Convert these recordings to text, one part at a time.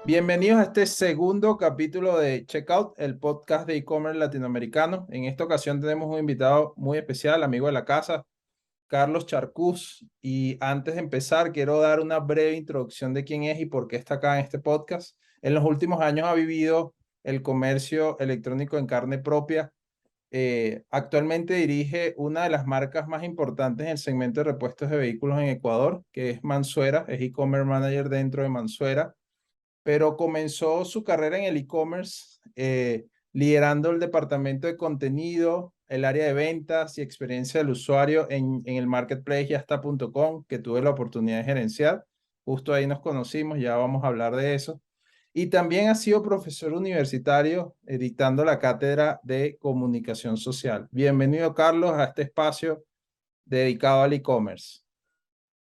Bienvenidos a este segundo capítulo de Checkout, el podcast de e-commerce latinoamericano. En esta ocasión tenemos un invitado muy especial, amigo de la casa, Carlos Charcús. Y antes de empezar, quiero dar una breve introducción de quién es y por qué está acá en este podcast. En los últimos años ha vivido el comercio electrónico en carne propia. Actualmente dirige una de las marcas más importantes en el segmento de repuestos de vehículos en Ecuador, que es Mansuera, es e-commerce manager dentro de Mansuera, pero comenzó su carrera en el e-commerce, liderando el departamento de contenido, el área de ventas y experiencia del usuario en el marketplace yasta.com, que tuve la oportunidad de gerenciar. Justo ahí nos conocimos, ya vamos a hablar de eso. Y también ha sido profesor universitario, dictando la cátedra de comunicación social. Bienvenido, Carlos, a este espacio dedicado al e-commerce.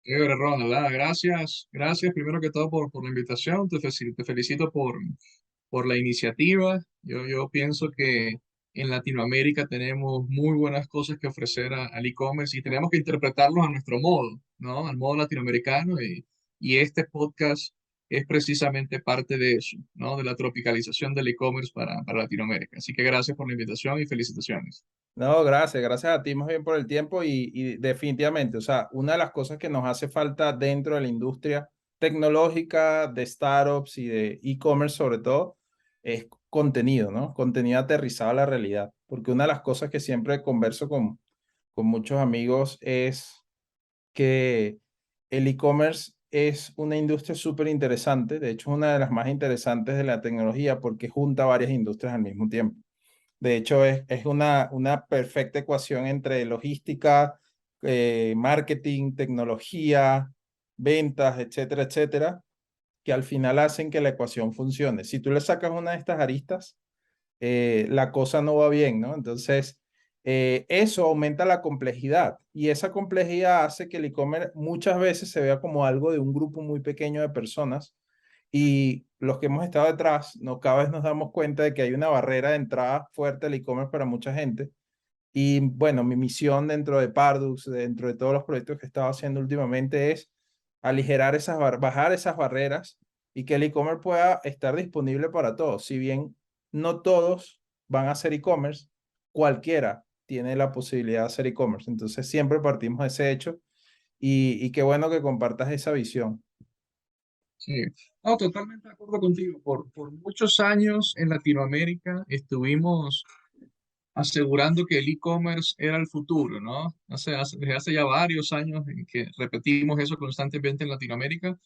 Chévere, Ronald, gracias, gracias primero que todo por la invitación, te felicito por la iniciativa. Yo pienso que en Latinoamérica tenemos muy buenas cosas que ofrecer al e-commerce y tenemos que interpretarlos a nuestro modo, ¿no? Al modo latinoamericano y este podcast es precisamente parte de eso, ¿no? De la tropicalización del e-commerce para Latinoamérica. Así que gracias por la invitación y felicitaciones. No, gracias a ti más bien por el tiempo y definitivamente, o sea, una de las cosas que nos hace falta dentro de la industria tecnológica, de startups y de e-commerce sobre todo, es contenido, ¿no? Contenido aterrizado a la realidad, porque una de las cosas que siempre converso con muchos amigos es que el e-commerce es una industria súper interesante, de hecho es una de las más interesantes de la tecnología porque junta varias industrias al mismo tiempo. De hecho, es una perfecta ecuación entre logística, marketing, tecnología, ventas, etcétera, etcétera, que al final hacen que la ecuación funcione. Si tú le sacas una de estas aristas, la cosa no va bien, ¿no? Entonces, eso aumenta la complejidad y esa complejidad hace que el e-commerce muchas veces se vea como algo de un grupo muy pequeño de personas y los que hemos estado detrás, no, cada vez nos damos cuenta de que hay una barrera de entrada fuerte al e-commerce para mucha gente. Y bueno, mi misión dentro de Pardux, dentro de todos los proyectos que he estado haciendo últimamente es aligerar bajar esas barreras y que el e-commerce pueda estar disponible para todos. Si bien no todos van a hacer e-commerce, cualquiera tiene la posibilidad de hacer e-commerce. Entonces siempre partimos de ese hecho y qué bueno que compartas esa visión. Sí, no, totalmente de acuerdo contigo. Por muchos años en Latinoamérica estuvimos asegurando que el e-commerce era el futuro, ¿no? Desde hace ya varios años en que repetimos eso constantemente en Latinoamérica,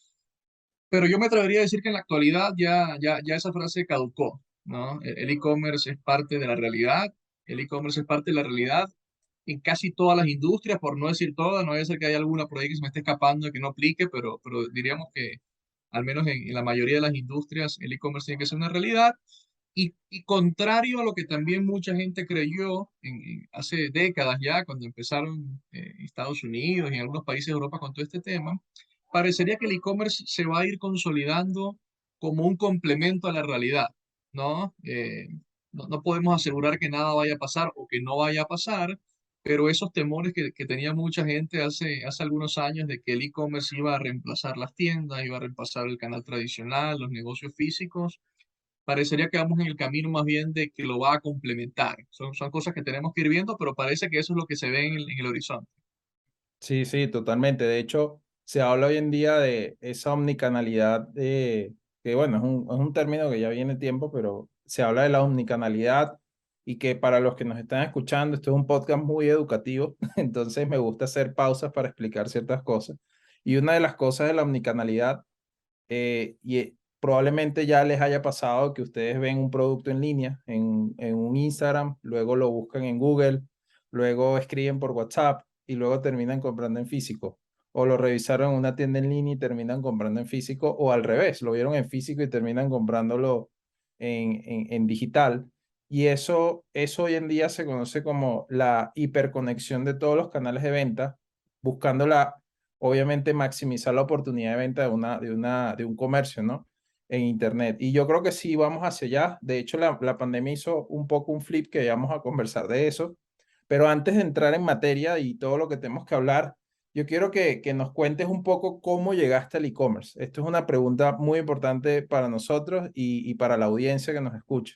pero yo me atrevería a decir que en la actualidad ya esa frase caducó, ¿no? El e-commerce es parte de la realidad, el e-commerce es parte de la realidad en casi todas las industrias, por no decir todas, no debe ser que haya alguna por ahí que se me esté escapando y que no aplique, pero diríamos que al menos en la mayoría de las industrias el e-commerce tiene que ser una realidad. Y contrario a lo que también mucha gente creyó hace décadas ya, cuando empezaron Estados Unidos y en algunos países de Europa con todo este tema, parecería que el e-commerce se va a ir consolidando como un complemento a la realidad, ¿no? No podemos asegurar que nada vaya a pasar o que no vaya a pasar, pero esos temores que tenía mucha gente hace algunos años de que el e-commerce iba a reemplazar las tiendas, iba a reemplazar el canal tradicional, los negocios físicos, parecería que vamos en el camino más bien de que lo va a complementar. Son cosas que tenemos que ir viendo, pero parece que eso es lo que se ve en el horizonte. Sí, sí, totalmente. De hecho, se habla hoy en día de esa omnicanalidad que bueno, es un término que ya viene tiempo, pero se habla de la omnicanalidad y que para los que nos están escuchando, esto es un podcast muy educativo, entonces me gusta hacer pausas para explicar ciertas cosas. Y una de las cosas de la omnicanalidad probablemente ya les haya pasado que ustedes ven un producto en línea, en un Instagram, luego lo buscan en Google, luego escriben por WhatsApp y luego terminan comprando en físico. O lo revisaron en una tienda en línea y terminan comprando en físico, o al revés, lo vieron en físico y terminan comprándolo en digital. Y eso hoy en día se conoce como la hiperconexión de todos los canales de venta, buscando obviamente maximizar la oportunidad de venta de un comercio, ¿no? En Internet. Y yo creo que sí vamos hacia allá. De hecho, la pandemia hizo un poco un flip que ya vamos a conversar de eso. Pero antes de entrar en materia y todo lo que tenemos que hablar, yo quiero que nos cuentes un poco cómo llegaste al e-commerce. Esto es una pregunta muy importante para nosotros y para la audiencia que nos escucha.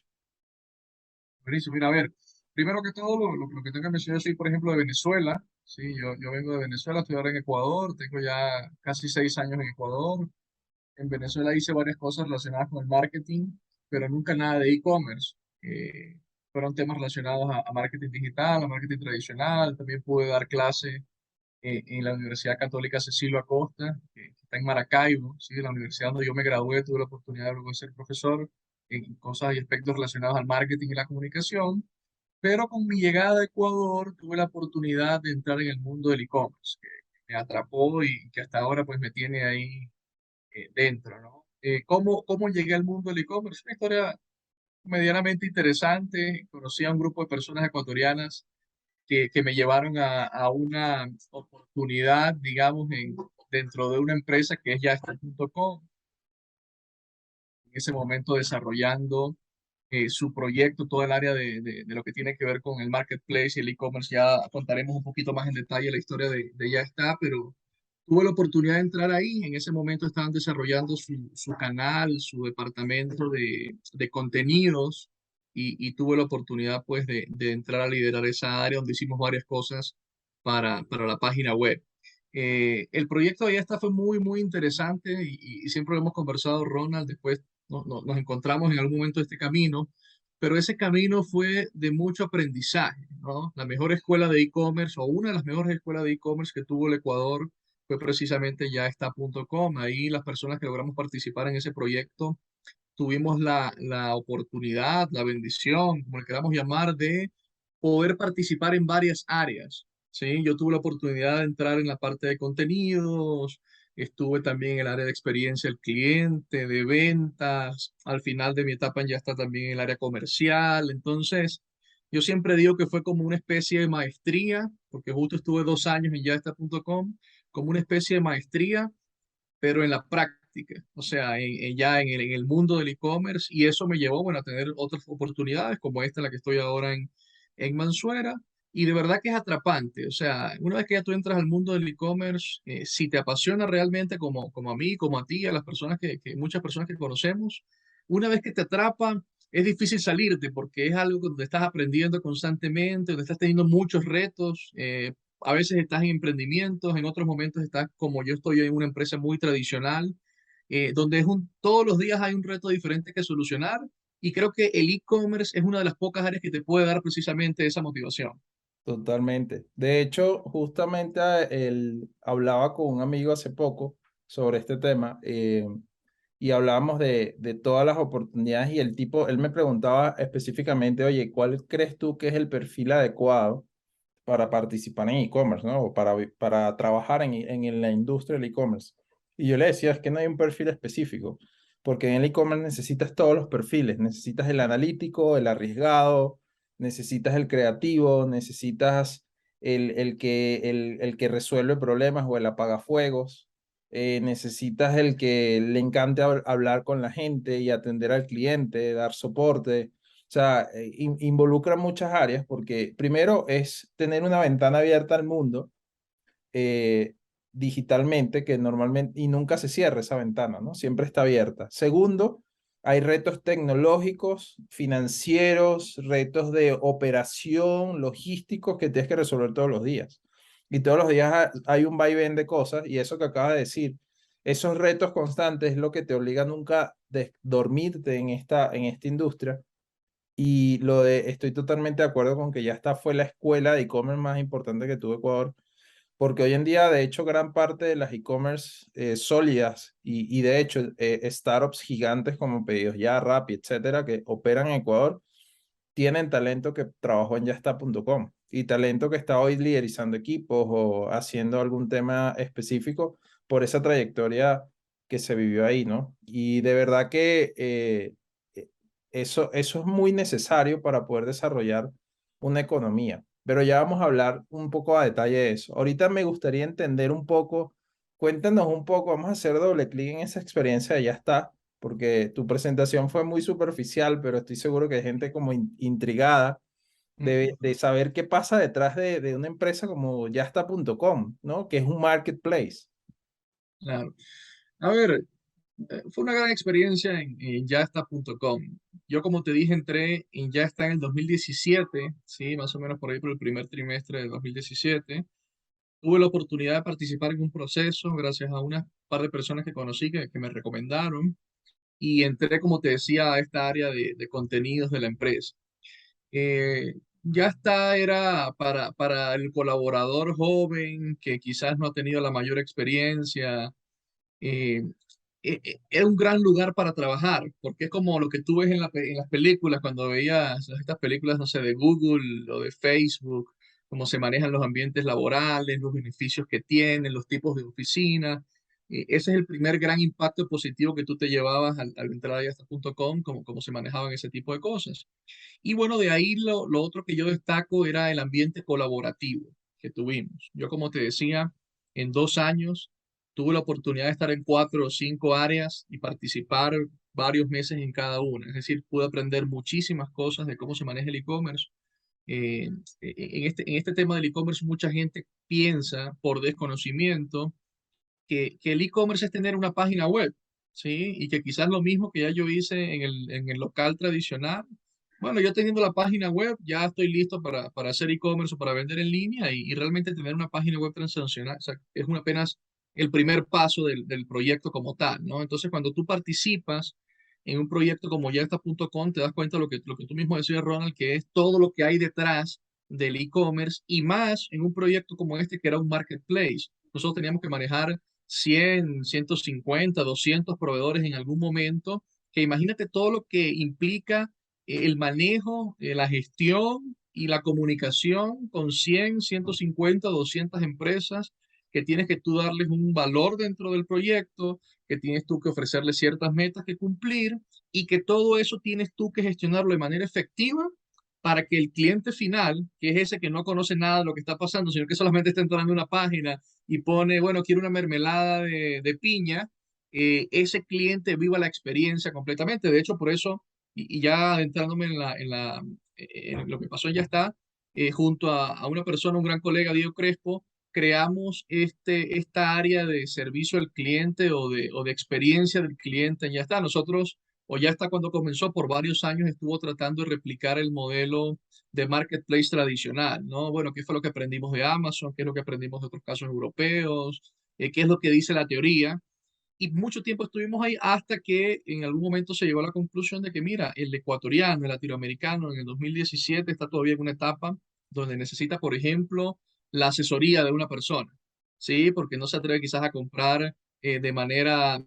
Buenísimo, mira, a ver, primero que todo, lo que tengo que mencionar, yo soy, por ejemplo, de Venezuela, sí, yo vengo de Venezuela, estoy ahora en Ecuador, tengo ya casi 6 años en Ecuador. En Venezuela hice varias cosas relacionadas con el marketing, pero nunca nada de e-commerce. Fueron temas relacionados a marketing digital, a marketing tradicional. También pude dar clase en la Universidad Católica Cecilio Acosta, que está en Maracaibo, ¿sí? De la universidad donde yo me gradué, tuve la oportunidad luego de ser profesor en cosas y aspectos relacionados al marketing y la comunicación. Pero con mi llegada a Ecuador tuve la oportunidad de entrar en el mundo del e-commerce, que me atrapó y que hasta ahora pues me tiene ahí dentro, ¿no? ¿Cómo llegué al mundo del e-commerce? Una historia medianamente interesante. Conocí a un grupo de personas ecuatorianas que me llevaron a una oportunidad, digamos, dentro de una empresa que es Yasta.com. En ese momento desarrollando su proyecto, todo el área de lo que tiene que ver con el marketplace y el e-commerce. Ya contaremos un poquito más en detalle la historia de Ya está, pero tuve la oportunidad de entrar ahí. En ese momento estaban desarrollando su canal, su departamento de contenidos y tuve la oportunidad pues de entrar a liderar esa área donde hicimos varias cosas para la página web. El proyecto de esta fue muy, muy interesante y siempre lo hemos conversado, Ronald. Después nos encontramos en algún momento de este camino, pero ese camino fue de mucho aprendizaje, ¿no? La mejor escuela de e-commerce o una de las mejores escuelas de e-commerce que tuvo el Ecuador fue precisamente yaesta.com. Ahí las personas que logramos participar en ese proyecto tuvimos la oportunidad, la bendición, como le queramos llamar, de poder participar en varias áreas. ¿Sí? Yo tuve la oportunidad de entrar en la parte de contenidos, estuve también en el área de experiencia del cliente, de ventas, al final de mi etapa ya está también en el área comercial. Entonces, yo siempre digo que fue como una especie de maestría, porque justo estuve 2 años en yaesta.com, como una especie de maestría pero en la práctica, o sea, ya en el mundo del e-commerce, y eso me llevó, bueno, a tener otras oportunidades como esta, la que estoy ahora en Mansuera, y de verdad que es atrapante, o sea, una vez que ya tú entras al mundo del e-commerce, si te apasiona realmente como a mí, como a ti, a las personas muchas personas que conocemos, una vez que te atrapa, es difícil salirte porque es algo donde estás aprendiendo constantemente, donde estás teniendo muchos retos, a veces estás en emprendimientos, en otros momentos estás como yo estoy en una empresa muy tradicional, donde todos los días hay un reto diferente que solucionar y creo que el e-commerce es una de las pocas áreas que te puede dar precisamente esa motivación. Totalmente. De hecho, justamente hablaba con un amigo hace poco sobre este tema y hablábamos de todas las oportunidades y el tipo, él me preguntaba específicamente, oye, ¿cuál crees tú que es el perfil adecuado para participar en e-commerce, ¿no? O para trabajar en la industria del e-commerce? Y yo le decía, es que no hay un perfil específico, porque en el e-commerce necesitas todos los perfiles, necesitas el analítico, el arriesgado, necesitas el creativo, necesitas el que resuelve problemas o el apagafuegos, necesitas el que le encante hablar con la gente y atender al cliente, dar soporte. O sea, involucra muchas áreas porque primero es tener una ventana abierta al mundo eh, digitalmente que normalmente y nunca se cierra esa ventana, ¿no? Siempre está abierta. Segundo, hay retos tecnológicos, financieros, retos de operación, logísticos que tienes que resolver todos los días. Y todos los días hay un vaivén de cosas y eso que acabas de decir, esos retos constantes es lo que te obliga nunca a dormirte en esta industria. Y estoy totalmente de acuerdo con que ya esta fue la escuela de e-commerce más importante que tuvo Ecuador porque hoy en día, de hecho, gran parte de las e-commerce sólidas y de hecho, startups gigantes como Pedidos Ya, Rappi, etcétera, que operan en Ecuador, tienen talento que trabajó en yasta.com y talento que está hoy liderizando equipos o haciendo algún tema específico por esa trayectoria que se vivió ahí, ¿no? Y de verdad que eh, eso es muy necesario para poder desarrollar una economía. Pero ya vamos a hablar un poco a detalle de eso. Ahorita me gustaría entender un poco, cuéntanos un poco, vamos a hacer doble clic en esa experiencia de Ya está porque tu presentación fue muy superficial, pero estoy seguro que hay gente como intrigada Ujú, de saber qué pasa detrás de una empresa como Yasta.com, ¿no? Que es un marketplace. claro. A ver, fue una gran experiencia en Yasta.com. Yo, como te dije, entré en Yasta en el 2017, sí, más o menos por ahí por el primer trimestre de 2017. Tuve la oportunidad de participar en un proceso gracias a una par de personas que conocí que me recomendaron y entré, como te decía, a esta área de contenidos de la empresa. Yasta era para el colaborador joven que quizás no ha tenido la mayor experiencia. eh, Era un gran lugar para trabajar, porque es como lo que tú ves en las películas, cuando veías estas películas, no sé, de Google o de Facebook, cómo se manejan los ambientes laborales, los beneficios que tienen, los tipos de oficina. Ese es el primer gran impacto positivo que tú te llevabas al entrar a yasta.com, cómo se manejaban ese tipo de cosas. Y bueno, de ahí lo otro que yo destaco era el ambiente colaborativo que tuvimos. Yo, como te decía, en 2 años tuve la oportunidad de estar en 4 o 5 áreas y participar varios meses en cada una. Es decir, pude aprender muchísimas cosas de cómo se maneja el e-commerce. Eh, en este tema del e-commerce, mucha gente piensa por desconocimiento que el e-commerce es tener una página web, ¿sí? Y que quizás lo mismo que ya yo hice en el local tradicional. Bueno, yo teniendo la página web, ya estoy listo para hacer e-commerce o para vender en línea y realmente tener una página web transaccional, o sea, es apenas el primer paso del proyecto como tal, ¿no? Entonces, cuando tú participas en un proyecto como Yasta.com, te das cuenta de lo que tú mismo decías, Ronald, que es todo lo que hay detrás del e-commerce y más en un proyecto como este que era un marketplace. Nosotros teníamos que manejar 100, 150, 200 proveedores en algún momento, que imagínate todo lo que implica el manejo, la gestión y la comunicación con 100, 150, 200 empresas que tienes que tú darles un valor dentro del proyecto, que tienes tú que ofrecerles ciertas metas que cumplir y que todo eso tienes tú que gestionarlo de manera efectiva para que el cliente final, que es ese que no conoce nada de lo que está pasando, sino que solamente está entrando en una página y pone, bueno, quiero una mermelada de piña, ese cliente viva la experiencia completamente. De hecho, por eso, y ya adentrándome en lo que pasó, ya está, junto a una persona, un gran colega, Diego Crespo, creamos esta área de servicio al cliente o de experiencia del cliente. Ya está, nosotros, o ya está cuando comenzó, por varios años estuvo tratando de replicar el modelo de marketplace tradicional, ¿no? Bueno, ¿qué fue lo que aprendimos de Amazon? ¿Qué es lo que aprendimos de otros casos europeos? ¿Qué es lo que dice la teoría? Y mucho tiempo estuvimos ahí hasta que en algún momento se llegó a la conclusión de que, mira, el ecuatoriano, el latinoamericano en el 2017 está todavía en una etapa donde necesita, por ejemplo, la asesoría de una persona, ¿sí? Porque no se atreve quizás a comprar de manera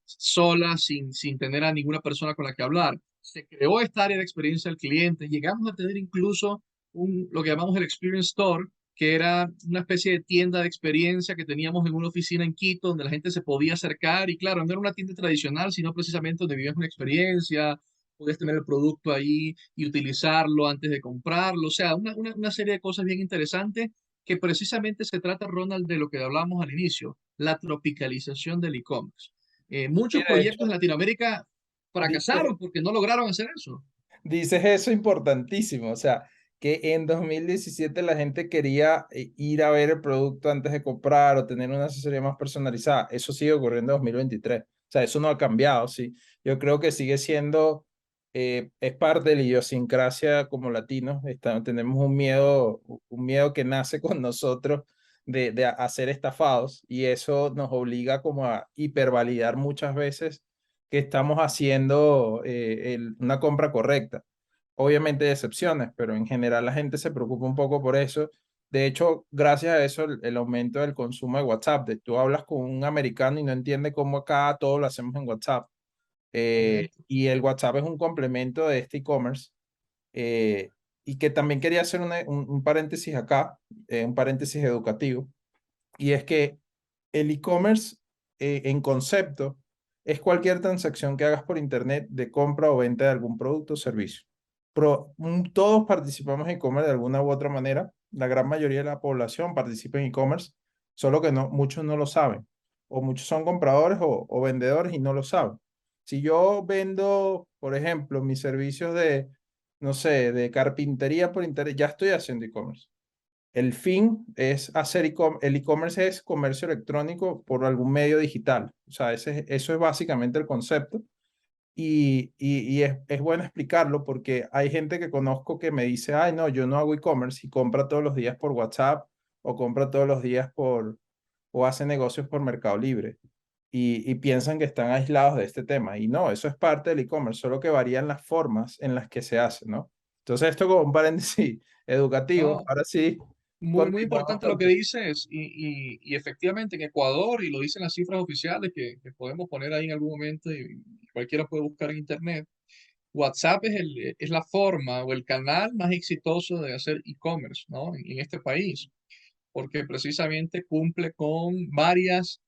sola, sin tener a ninguna persona con la que hablar. Se creó esta área de experiencia del cliente. Llegamos a tener incluso lo que llamamos el Experience Store, que era una especie de tienda de experiencia que teníamos en una oficina en Quito, donde la gente se podía acercar y claro, no era una tienda tradicional, sino precisamente donde vivías una experiencia, podías tener el producto ahí y utilizarlo antes de comprarlo, o sea, una serie de cosas bien interesantes que precisamente se trata, Ronald, de lo que hablábamos al inicio, la tropicalización del e-commerce. Y Muchos de hecho, proyectos en Latinoamérica dices, fracasaron porque no lograron hacer eso. dices eso importantísimo, o sea, que en 2017 la gente quería ir a ver el producto antes de comprar o tener una asesoría más personalizada. Eso sigue ocurriendo en 2023. O sea, eso no ha cambiado, sí. Yo creo que sigue siendo, es parte de la idiosincrasia como latinos. Tenemos un miedo que nace con nosotros a ser estafados y eso nos obliga como a hipervalidar muchas veces que estamos haciendo una compra correcta. Obviamente hay excepciones, pero en general la gente se preocupa un poco por eso. De hecho, gracias a eso, el aumento del consumo de WhatsApp, tú hablas con un americano y no entiende cómo acá todo lo hacemos en WhatsApp. Correcto. Y el WhatsApp es un complemento de este e-commerce. eh, y que también quería hacer un paréntesis acá, un paréntesis educativo, y es que el e-commerce en concepto es cualquier transacción que hagas por internet de compra o venta de algún producto o servicio. Todos participamos en e-commerce de alguna u otra manera. La gran mayoría de la población participa en e-commerce, solo que no, muchos no lo saben. O muchos son compradores o vendedores y no lo saben. Si yo vendo, por ejemplo, mis servicios no sé, de carpintería por internet, ya estoy haciendo e-commerce. El fin es hacer el e-commerce es comercio electrónico por algún medio digital. O sea, eso es básicamente el concepto. Y es bueno explicarlo porque hay gente que conozco que me dice, ay, no, yo no hago e-commerce y compra todos los días por WhatsApp o compra todos los días o hace negocios por Mercado Libre y piensan que están aislados de este tema. Y no, eso es parte del e-commerce, solo que varían las formas en las que se hace, ¿no? Entonces, esto como un paréntesis educativo, No, ahora sí, muy, muy continuamos importante lo con que tu... dices y efectivamente en Ecuador, y lo dicen las cifras oficiales que podemos poner ahí en algún momento y cualquiera puede buscar en internet, WhatsApp es la forma o el canal más exitoso de hacer e-commerce, ¿no? En este país, porque precisamente cumple con varias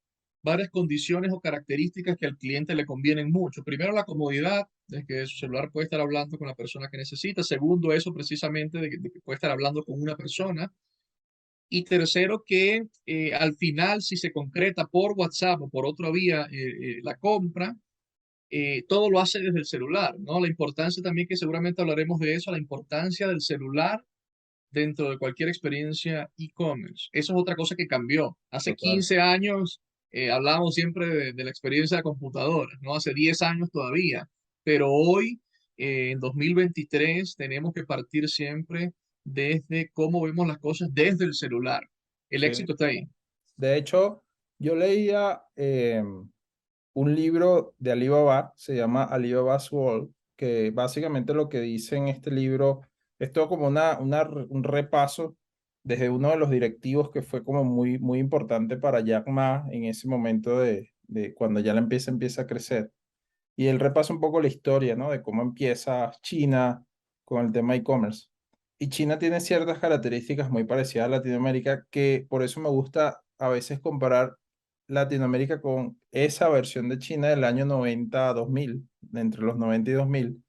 condiciones o características que al cliente le convienen mucho. Primero, la comodidad de que su celular puede estar hablando con la persona que necesita. Segundo, eso precisamente de que puede estar hablando con una persona. Y tercero, que al final, si se concreta por WhatsApp o por otra vía la compra, todo lo hace desde el celular, ¿no? La importancia también, que seguramente hablaremos de eso, la importancia del celular dentro de cualquier experiencia e-commerce. Eso es otra cosa que cambió. Hace Total. 15 años hablábamos siempre de la experiencia de computadoras, ¿no? Hace 10 años todavía, pero hoy, en 2023, tenemos que partir siempre desde cómo vemos las cosas desde el celular. El Sí. éxito está ahí. De hecho, yo leía un libro de Alibaba, se llama Alibaba's World, que básicamente lo que dice en este libro es todo como un repaso desde uno de los directivos que fue como muy, muy importante para Jack Ma en ese momento de cuando ya la empieza a crecer. Y él repasa un poco la historia, ¿no? De cómo empieza China con el tema e-commerce. Y China tiene ciertas características muy parecidas a Latinoamérica, que por eso me gusta a veces comparar Latinoamérica con esa versión de China del año 90 a 2000, entre los 90 y 2000,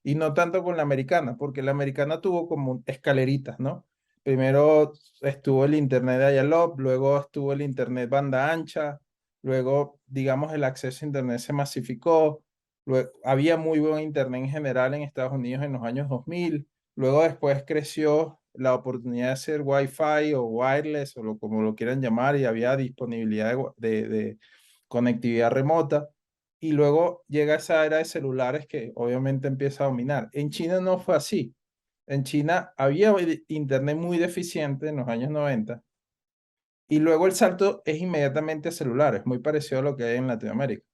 y no tanto con la americana, porque la americana tuvo como escaleritas, ¿no? Primero estuvo el Internet de dial-up, luego estuvo el Internet banda ancha, luego, digamos, el acceso a Internet se masificó, luego, había muy buen Internet en general en Estados Unidos en los años 2000, luego después creció la oportunidad de hacer Wi-Fi o wireless o como lo quieran llamar y había disponibilidad de conectividad remota. Y luego llega esa era de celulares que obviamente empieza a dominar. En China no fue así. En China había internet muy deficiente en los años 90 y luego el salto es inmediatamente a celulares, muy parecido a lo que hay en Latinoamérica.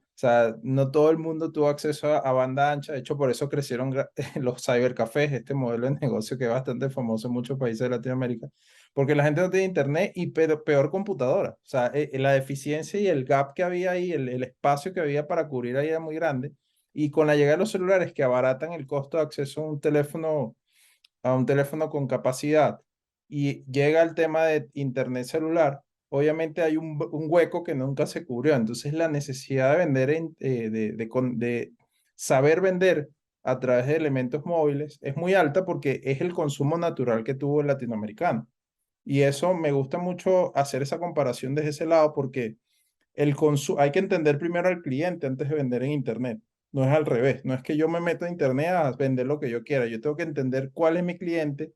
O sea, no todo el mundo tuvo acceso a banda ancha, de hecho por eso crecieron los cybercafés, este modelo de negocio que es bastante famoso en muchos países de Latinoamérica, porque la gente no tiene internet y peor computadora. O sea, la deficiencia y el gap que había ahí, el espacio que había para cubrir ahí era muy grande. Y con la llegada de los celulares que abaratan el costo de acceso a un teléfono con capacidad y llega el tema de internet celular, obviamente hay un hueco que nunca se cubrió. Entonces la necesidad de vender, de saber vender a través de elementos móviles es muy alta porque es el consumo natural que tuvo el latinoamericano. Y eso me gusta mucho hacer esa comparación desde ese lado porque hay que entender primero al cliente antes de vender en Internet. No es al revés. No es que yo me meto a Internet a vender lo que yo quiera. Yo tengo que entender cuál es mi cliente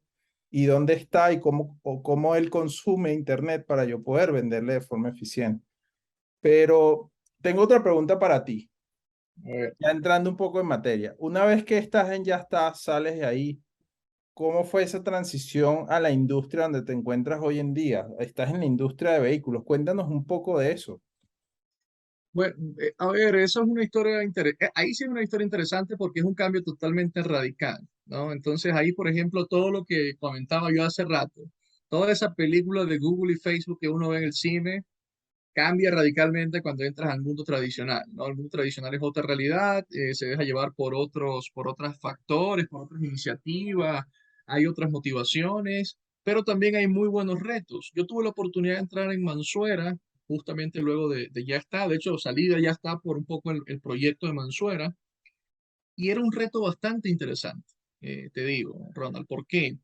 y dónde está y cómo él consume Internet para yo poder venderle de forma eficiente. Pero tengo otra pregunta para ti, A ver, ya entrando un poco en materia. Una vez que estás en Ya está, sales de ahí, ¿cómo fue esa transición a la industria donde te encuentras hoy en día? Estás en la industria de vehículos. Cuéntanos un poco de eso. bueno, a ver, eso es una historia interesante. Ahí sí es una historia interesante porque es un cambio totalmente radical, ¿no? Entonces ahí, por ejemplo, todo lo que comentaba yo hace rato, toda esa película de Google y Facebook que uno ve en el cine, cambia radicalmente cuando entras al mundo tradicional, ¿no? El mundo tradicional es otra realidad, se deja llevar por otros factores, por otras iniciativas, hay otras motivaciones, pero también hay muy buenos retos. Yo tuve la oportunidad de entrar en Mansuera justamente luego de Ya está, de hecho salí de Ya está por un poco el proyecto de Mansuera y era un reto bastante interesante, te digo, Ronald, ¿por qué?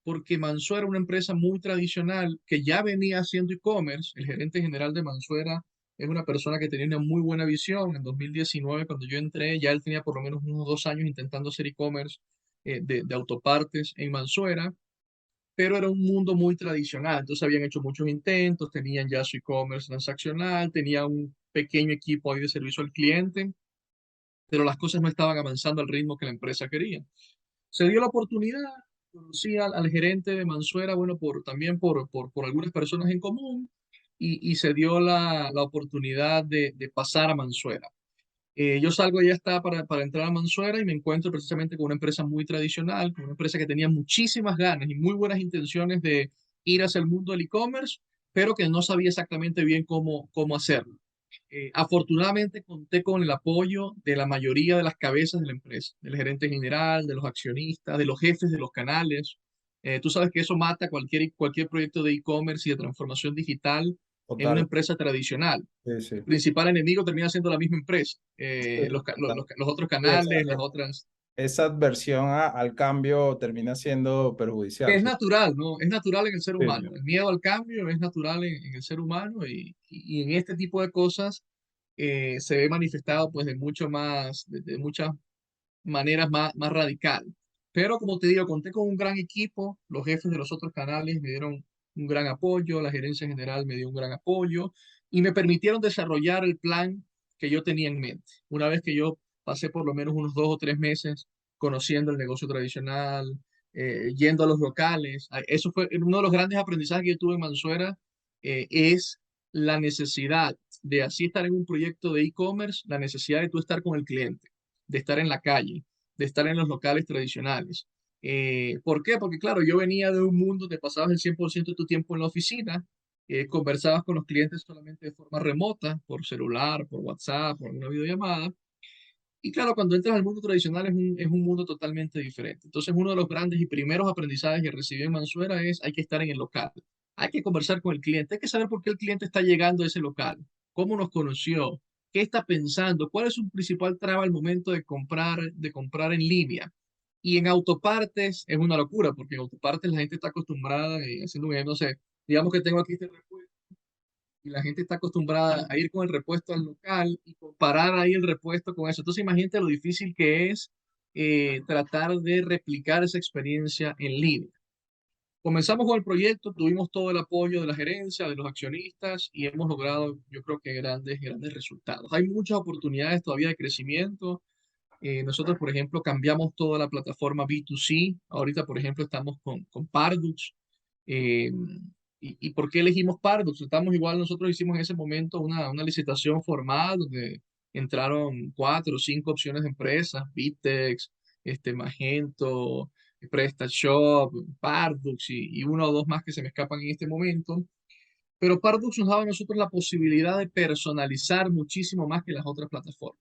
Porque Mansuera era una empresa muy tradicional que ya venía haciendo e-commerce. El gerente general de Mansuera es una persona que tenía una muy buena visión. En 2019, cuando yo entré, ya él tenía por lo menos unos 2 años intentando hacer e-commerce de autopartes en Mansuera, pero era un mundo muy tradicional. Entonces habían hecho muchos intentos, tenían ya su e-commerce transaccional, tenían un pequeño equipo ahí de servicio al cliente, pero las cosas no estaban avanzando al ritmo que la empresa quería. Se dio la oportunidad, conocí al gerente de Mansuera, bueno, también por algunas personas en común, y se dio la oportunidad de pasar a Mansuera. Yo salgo y ya está para entrar a Mansuera y me encuentro precisamente con una empresa muy tradicional, con una empresa que tenía muchísimas ganas y muy buenas intenciones de ir hacia el mundo del e-commerce, pero que no sabía exactamente bien cómo hacerlo. Afortunadamente conté con el apoyo de la mayoría de las cabezas de la empresa, del gerente general, de los accionistas, de los jefes de los canales. Tú sabes que eso mata cualquier proyecto de e-commerce y de transformación digital en una Total. empresa tradicional. Sí, El sí. principal enemigo termina siendo la misma empresa. Sí, total. Los otros Sí, canales, las otras. esa adversión al cambio termina siendo perjudicial. Es Sí, natural, ¿no? Es natural en el ser sí, humano. El miedo al cambio es natural en el ser humano y en este tipo de cosas se ve manifestado pues de muchas maneras más radical. Pero como te digo, conté con un gran equipo, los jefes de los otros canales me dieron un gran apoyo, la gerencia general me dio un gran apoyo y me permitieron desarrollar el plan que yo tenía en mente. Una vez que yo pasé por lo menos unos 2 o 3 meses conociendo el negocio tradicional, yendo a los locales, eso fue uno de los grandes aprendizajes que yo tuve en Mansuera, es la necesidad de así estar en un proyecto de e-commerce, la necesidad de tú estar con el cliente, de estar en la calle, de estar en los locales tradicionales. ¿Por qué? Porque claro, yo venía de un mundo donde pasabas el 100% de tu tiempo en la oficina, conversabas con los clientes solamente de forma remota, por celular, por WhatsApp, por una videollamada. Y claro, cuando entras al mundo tradicional es un mundo totalmente diferente. Entonces, uno de los grandes y primeros aprendizajes que recibí en Mansuera es hay que estar en el local, hay que conversar con el cliente, hay que saber por qué el cliente está llegando a ese local, cómo nos conoció, qué está pensando, cuál es su principal traba al momento de comprar en línea. Y en autopartes es una locura, porque en autopartes la gente está acostumbrada, haciendo un ejemplo, no sé, digamos que tengo aquí este repuesto y la gente está acostumbrada a ir con el repuesto al local y comparar ahí el repuesto con eso. Entonces imagínate lo difícil que es tratar de replicar esa experiencia en línea. Comenzamos con el proyecto, tuvimos todo el apoyo de la gerencia, de los accionistas y hemos logrado, yo creo que grandes resultados. Hay muchas oportunidades todavía de crecimiento. Nosotros, por ejemplo, cambiamos toda la plataforma B2C. Ahorita, por ejemplo, estamos con Pardux. Eh, y por qué elegimos Pardux? Estamos igual, nosotros hicimos en ese momento una licitación formal donde entraron 4 o 5 opciones de empresas, Bitex, Magento, PrestaShop, Pardux y uno o dos más que se me escapan en este momento. Pero Pardux nos daba a nosotros la posibilidad de personalizar muchísimo más que las otras plataformas.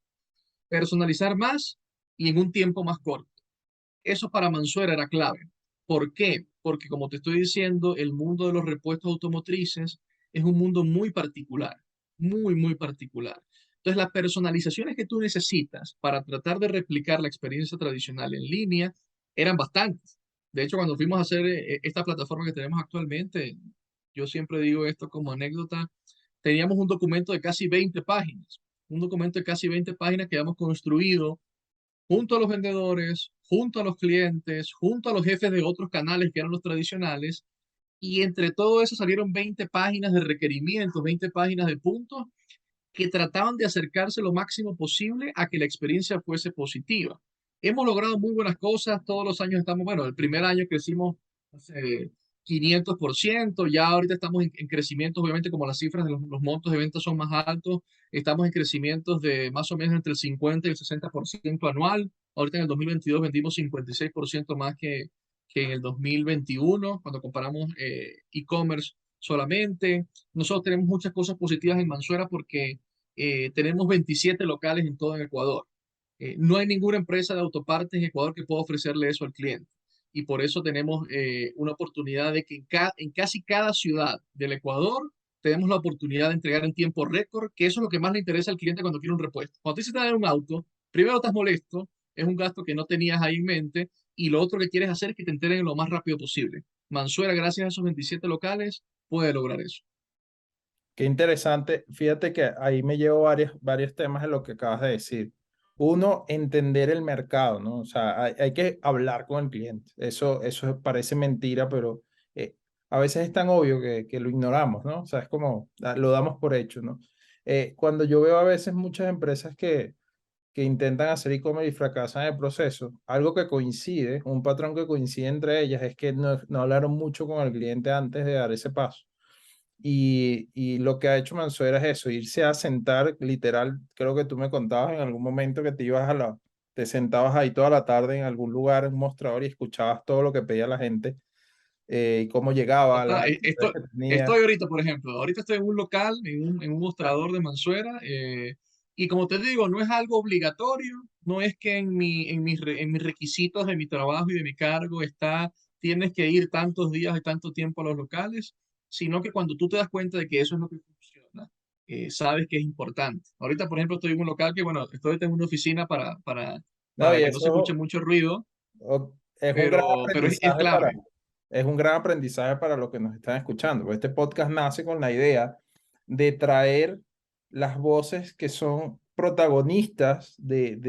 Personalizar más y en un tiempo más corto. Eso para Mansuera era clave. ¿Por qué? Porque como te estoy diciendo, el mundo de los repuestos automotrices es un mundo muy particular, muy particular. Entonces, las personalizaciones que tú necesitas para tratar de replicar la experiencia tradicional en línea eran bastantes. De hecho, cuando fuimos a hacer esta plataforma que tenemos actualmente, yo siempre digo esto como anécdota, teníamos un documento de casi 20 páginas, un documento de casi 20 páginas que habíamos construido junto a los vendedores, junto a los clientes, junto a los jefes de otros canales que eran los tradicionales, y entre todo eso salieron 20 páginas de requerimientos, 20 páginas de puntos que trataban de acercarse lo máximo posible a que la experiencia fuese positiva. Hemos logrado muy buenas cosas, todos los años estamos, bueno, el primer año crecimos, no sé, 500%, ya ahorita estamos en crecimientos, obviamente como las cifras de los montos de ventas son más altos, estamos en crecimientos de más o menos entre el 50 y el 60% anual. Ahorita en el 2022 vendimos 56% más que en el 2021, cuando comparamos e-commerce solamente. Nosotros tenemos muchas cosas positivas en Mansuera porque tenemos 27 locales en todo el Ecuador. No hay ninguna empresa de autopartes en Ecuador que pueda ofrecerle eso al cliente. Y por eso tenemos una oportunidad de que en casi cada ciudad del Ecuador tenemos la oportunidad de entregar en tiempo récord, que eso es lo que más le interesa al cliente cuando quiere un repuesto. Cuando te traer un auto, primero estás molesto, es un gasto que no tenías ahí en mente, y lo otro que quieres hacer es que te entreguen lo más rápido posible. Mansuera, gracias a esos 27 locales, puede lograr eso. qué interesante. Fíjate que ahí me llevo varios temas de lo que acabas de decir. Uno, entender el mercado, ¿no? O sea, hay que hablar con el cliente. Eso parece mentira, pero a veces es tan obvio que lo ignoramos, ¿no? O sea, es como lo damos por hecho, ¿no? Cuando yo veo a veces muchas empresas que intentan hacer e-commerce y fracasan en el proceso, algo que coincide, un patrón que coincide entre ellas es que no hablaron mucho con el cliente antes de dar ese paso. Y lo que ha hecho Mansuera es eso, irse a sentar, literal, creo que tú me contabas en algún momento que te sentabas ahí toda la tarde en algún lugar, en un mostrador y escuchabas todo lo que pedía la gente y cómo llegaba, las Total, necesidades que tenía. estoy ahorita, por ejemplo, ahorita estoy en un local, en un mostrador de Mansuera, y como te digo, no es algo obligatorio, no es que en mis requisitos de mi trabajo y de mi cargo está, tienes que ir tantos días y tanto tiempo a los locales, sino que cuando tú te das cuenta de que eso es lo que funciona, sabes que es importante. Ahorita, por ejemplo, estoy en un local que, bueno, estoy en una oficina No, para y que no se escuche eso mucho ruido, es un gran pero es aprendizaje clave. es un gran aprendizaje para los que nos están escuchando. Este podcast nace con la idea de traer las voces que son protagonistas del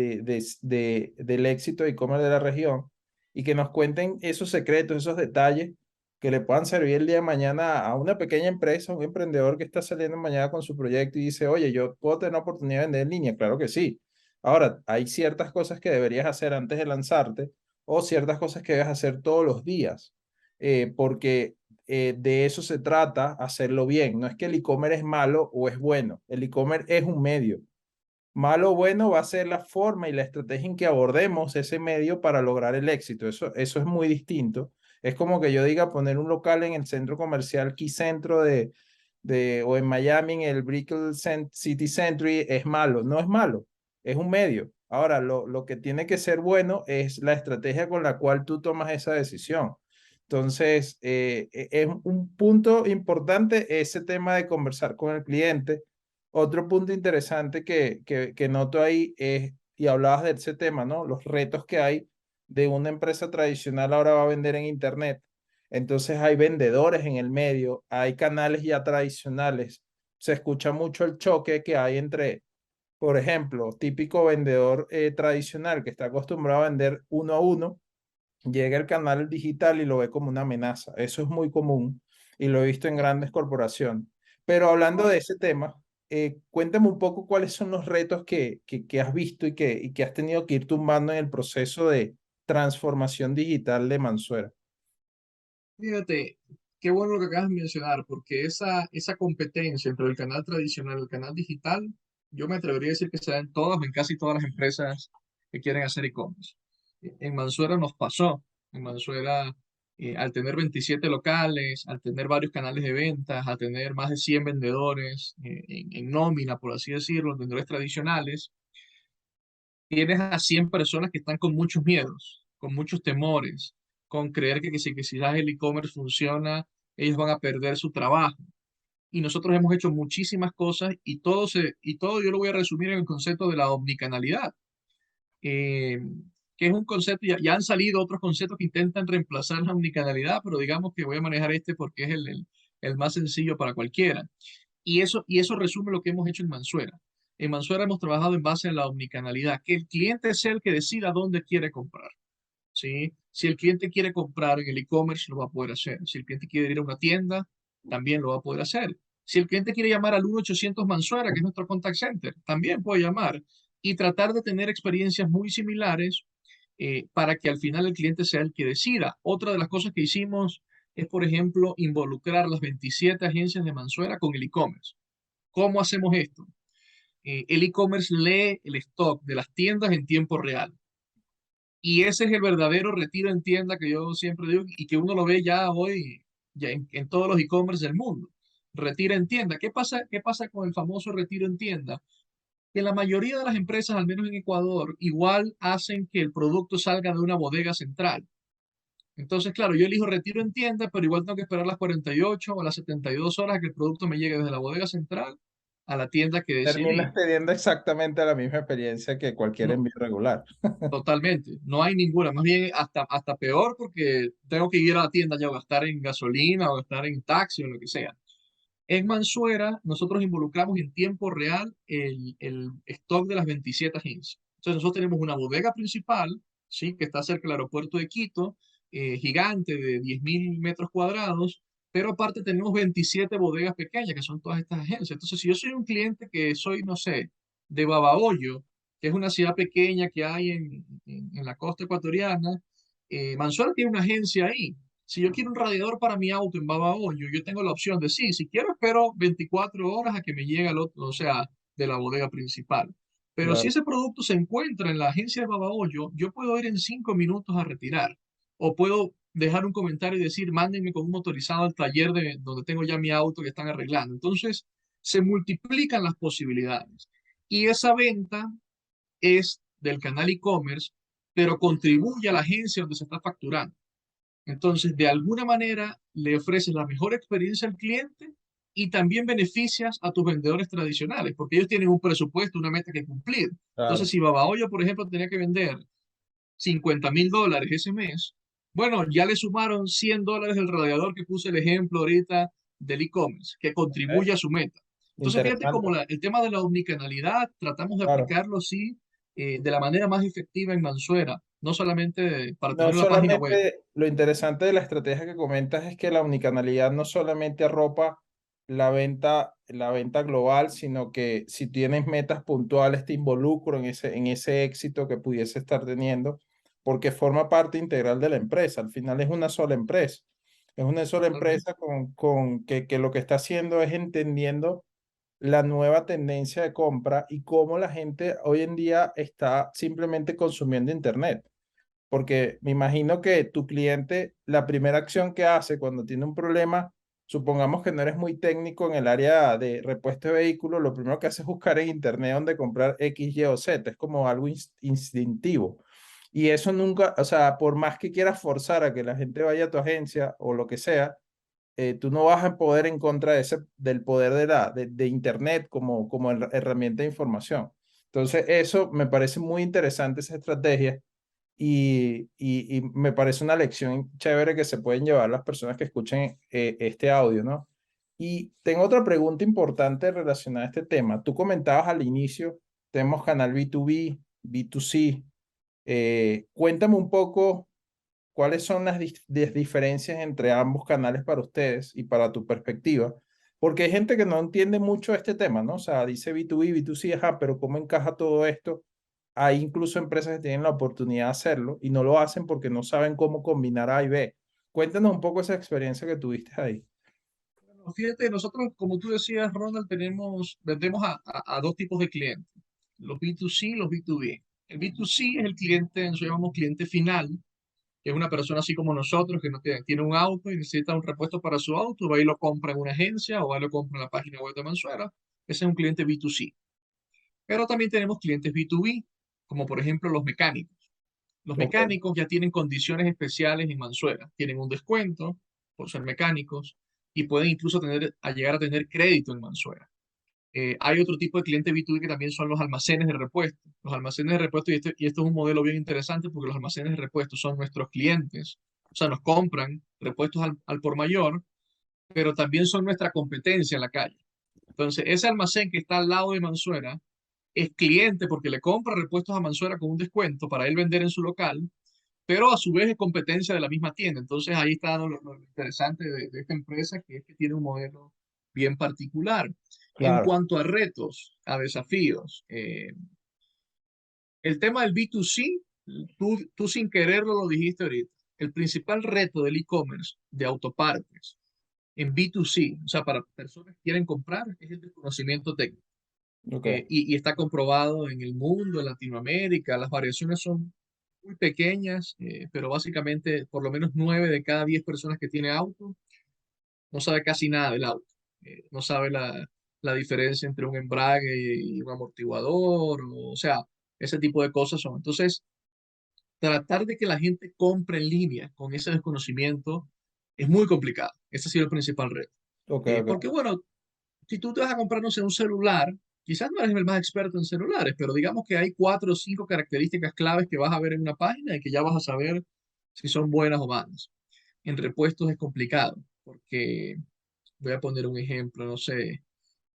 éxito de e-commerce de la región y que nos cuenten esos secretos, esos detalles que le puedan servir el día de mañana a una pequeña empresa, un emprendedor que está saliendo mañana con su proyecto y dice, oye, yo puedo tener la oportunidad de vender en línea. Claro que sí. Ahora, hay ciertas cosas que deberías hacer antes de lanzarte o ciertas cosas que debes hacer todos los días, porque de eso se trata, hacerlo bien. No es que el e-commerce es malo o es bueno, el e-commerce es un medio. Malo o bueno va a ser la forma y la estrategia en que abordemos ese medio para lograr el éxito. Eso es muy distinto. Es como que yo diga poner un local en el centro comercial Key Centro o en Miami, en el Brickell City Century, es malo. No es malo, es un medio. Ahora, lo que tiene que ser bueno es la estrategia con la cual tú tomas esa decisión. Entonces, es un punto importante ese tema de conversar con el cliente. Otro punto interesante que noto ahí es, y hablabas de ese tema, ¿no? Los retos que hay de una empresa tradicional ahora va a vender en Internet. Entonces hay vendedores en el medio, hay canales ya tradicionales. Se escucha mucho el choque que hay entre, por ejemplo, típico vendedor tradicional que está acostumbrado a vender uno a uno, llega el canal digital y lo ve como una amenaza. Eso es muy común y lo he visto en grandes corporaciones. Pero hablando de ese tema, cuéntame un poco cuáles son los retos que has visto y que has tenido que ir tumbando en el proceso de transformación digital de Mansuera. Fíjate, qué bueno lo que acabas de mencionar, porque esa competencia entre el canal tradicional y el canal digital, yo me atrevería a decir que se da en todas o en casi todas las empresas que quieren hacer e-commerce. En Mansuera nos pasó. En Mansuera, al tener 27 locales, al tener varios canales de ventas, al tener más de 100 vendedores en nómina, por así decirlo, vendedores tradicionales, tienes a 100 personas que están con muchos miedos, con muchos temores, con creer que si el e-commerce funciona, ellos van a perder su trabajo. Y nosotros hemos hecho muchísimas cosas y todo yo lo voy a resumir en el concepto de la omnicanalidad, eh, que es un concepto, ya han salido otros conceptos que intentan reemplazar la omnicanalidad, pero digamos que voy a manejar este porque es el más sencillo para cualquiera. Y eso resume lo que hemos hecho en Mansuera. En Mansuera hemos trabajado en base a la omnicanalidad, que el cliente sea el que decida dónde quiere comprar. ¿Sí? Si el cliente quiere comprar en el e-commerce, lo va a poder hacer. Si el cliente quiere ir a una tienda, también lo va a poder hacer. Si el cliente quiere llamar al 1-800 Mansuera, que es nuestro contact center, también puede llamar y tratar de tener experiencias muy similares para que al final el cliente sea el que decida. Otra de las cosas que hicimos es, por ejemplo, involucrar las 27 agencias de Mansuera con el e-commerce. ¿Cómo hacemos esto? El e-commerce lee el stock de las tiendas en tiempo real. Y ese es el verdadero retiro en tienda que yo siempre digo y que uno lo ve ya hoy ya en todos los e-commerce del mundo. Retiro en tienda. Qué pasa con el famoso retiro en tienda? Que la mayoría de las empresas, al menos en Ecuador, igual hacen que el producto salga de una bodega central. Entonces, claro, yo elijo retiro en tienda, pero igual tengo que esperar las 48 o las 72 horas a que el producto me llegue desde la bodega central a la tienda que decidí. Terminas teniendo exactamente la misma experiencia que cualquier No, envío regular. totalmente, no hay ninguna, más bien hasta peor porque tengo que ir a la tienda ya o gastar en gasolina o gastar en taxi o lo que sea. En Mansuera, nosotros involucramos en tiempo real el stock de las 27 agencias. Entonces nosotros tenemos una bodega principal, ¿sí? Que está cerca del aeropuerto de Quito, gigante de 10.000 metros cuadrados, pero aparte tenemos 27 bodegas pequeñas, que son todas estas agencias. Entonces, si yo soy un cliente que soy, no sé, de Babahoyo, que es una ciudad pequeña que hay en la costa ecuatoriana, Mansuela tiene una agencia ahí. Si yo quiero un radiador para mi auto en Babahoyo, yo tengo la opción de sí, si quiero espero 24 horas a que me llegue al otro, o sea, de la bodega principal. Pero si Claro. ese producto se encuentra en la agencia de Babahoyo, yo puedo ir en 5 minutos a retirar. O puedo dejar un comentario y decir, mándenme con un motorizado al taller de donde tengo ya mi auto que están arreglando. Entonces, se multiplican las posibilidades. Y esa venta es del canal e-commerce, pero contribuye a la agencia donde se está facturando. Entonces, de alguna manera, le ofreces la mejor experiencia al cliente y también beneficias a tus vendedores tradicionales, porque ellos tienen un presupuesto, una meta que cumplir. Entonces, Claro. si Babahoyo, por ejemplo, tenía que vender $50.000 ese mes, bueno, ya le sumaron $100 el radiador que puse el ejemplo ahorita del e-commerce, que Ok. contribuye a su meta. Entonces, fíjate cómo Interesante. el tema de la omnicanalidad tratamos de Claro. aplicarlo, sí, de la manera más efectiva en Mansuera, no solamente para No tener una página web. solamente lo interesante de la estrategia que comentas es que la unicanalidad no solamente arropa la venta global, sino que si tienes metas puntuales te involucro en ese éxito que pudiese estar teniendo, porque forma parte integral de la empresa. Al final es una sola empresa. Es una sola Totalmente. empresa que lo que está haciendo es entendiendo la nueva tendencia de compra y cómo la gente hoy en día está simplemente consumiendo Internet. Porque me imagino que tu cliente, la primera acción que hace cuando tiene un problema, supongamos que no eres muy técnico en el área de repuesto de vehículos, lo primero que hace es buscar en internet dónde comprar X, Y o Z, es como algo instintivo. Y eso nunca, o sea, por más que quieras forzar a que la gente vaya a tu agencia o lo que sea, tú no vas a poder en contra de del poder de internet como herramienta de información. Entonces, eso me parece muy interesante, esa estrategia y me parece una lección chévere que se pueden llevar las personas que escuchen este audio, ¿no? Y tengo otra pregunta importante relacionada a este tema. Tú comentabas al inicio, tenemos canal B2B, B2C. Cuéntame un poco cuáles son las diferencias entre ambos canales para ustedes y para tu perspectiva. Porque hay gente que no entiende mucho este tema, ¿no? O sea, dice B2B, B2C, ajá, pero ¿cómo encaja todo esto? Hay incluso empresas que tienen la oportunidad de hacerlo y no lo hacen porque no saben cómo combinar A y B. Cuéntanos un poco esa experiencia que tuviste ahí. Bueno, fíjate, nosotros, como tú decías, Ronald, vendemos a dos tipos de clientes, los B2C y los B2B. El B2C es el cliente, nosotros llamamos cliente final, que es una persona así como nosotros, que no tiene un auto y necesita un repuesto para su auto, va y lo compra en una agencia o va y lo compra en la página web de Mansuera. Ese es un cliente B2C. Pero también tenemos clientes B2B, como por ejemplo los mecánicos. Los Ok, mecánicos ya tienen condiciones especiales en Mansuera. Tienen un descuento por ser mecánicos y pueden incluso llegar a tener crédito en Mansuera. Hay otro tipo de cliente B2B que también son los almacenes de repuesto. Los almacenes de repuesto, y esto es un modelo bien interesante porque los almacenes de repuesto son nuestros clientes, o sea, nos compran repuestos al por mayor, pero también son nuestra competencia en la calle. Entonces, ese almacén que está al lado de Mansuera es cliente porque le compra repuestos a Mansuera con un descuento para él vender en su local, pero a su vez es competencia de la misma tienda. Entonces, ahí está lo interesante de esta empresa, que es que tiene un modelo bien particular. En claro. cuanto a retos, a desafíos, el tema del B2C, tú sin quererlo lo dijiste ahorita, el principal reto del e-commerce de autopartes en B2C, o sea, para personas que quieren comprar, es el desconocimiento técnico. Ok, Y está comprobado en el mundo, en Latinoamérica, las variaciones son muy pequeñas, pero básicamente por lo menos 9 de cada 10 personas que tiene auto no sabe casi nada del auto. No sabe la diferencia entre un embrague y un amortiguador, o sea, ese tipo de cosas son. Entonces, tratar de que la gente compre en línea con ese desconocimiento es muy complicado. Ese ha sido el principal reto. ok, Porque, ok. bueno, si tú te vas a comprar, no sé, un celular, quizás no eres el más experto en celulares, pero digamos que hay 4 o 5 características claves que vas a ver en una página y que ya vas a saber si son buenas o malas. En repuestos es complicado, porque voy a poner un ejemplo, no sé,